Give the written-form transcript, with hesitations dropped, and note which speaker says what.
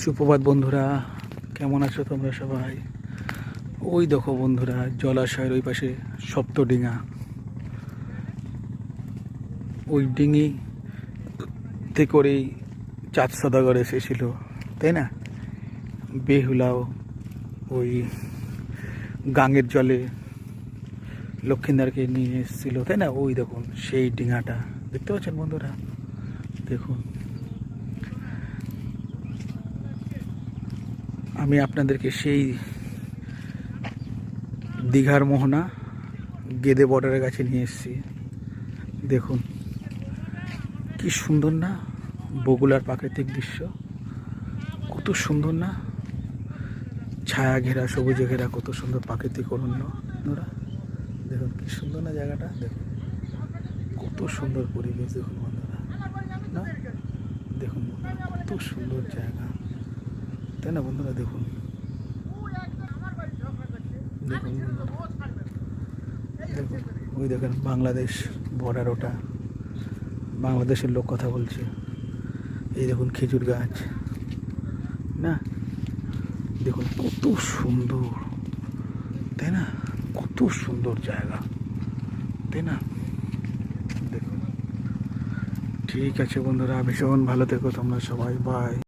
Speaker 1: সুপ্রভাত বন্ধুরা, কেমন আছো তোমরা সবাই? ওই দেখো বন্ধুরা, জলাশয়ের ওই পাশে সপ্তডিঙা। ওই ডিঙিতে করেই চাঁদ সদাগর এসেছিল, তাই না? বেহুলাও ওই গাঙের জলে লক্ষ্মীন্দারকে নিয়ে এসেছিল, তাই না? ওই দেখুন সেই ডিঙাটা দেখতে পাচ্ছেন বন্ধুরা, দেখুন। আমি আপনাদেরকে সেই দীঘার মোহনা গেদে বর্ডারের কাছে নিয়ে এসেছি। দেখুন কি সুন্দর না বগুড়ার প্রাকৃতিক দৃশ্য, কত সুন্দর না, ছায়া ঘেরা সবুজে ঘেরা কত সুন্দর প্রাকৃতিক অরণ্য। বন্ধুরা দেখুন কি সুন্দর না জায়গাটা, দেখুন কত সুন্দর পরিবেশ। দেখুন বন্ধুরা, না দেখুন কত সুন্দর জায়গা, তাই না বন্ধুরা? দেখুন দেখুন দেখুন ওই দেখেন বাংলাদেশ বর্ডার, ওটা বাংলাদেশের লোক কথা বলছে। এই দেখুন খেজুর গাছ, না দেখুন কত সুন্দর, তাই না? কত সুন্দর জায়গা, তাই না? দেখুন ঠিক আছে বন্ধুরা, ভীষণ ভালো থেকো তোমরা সবাই, বাই।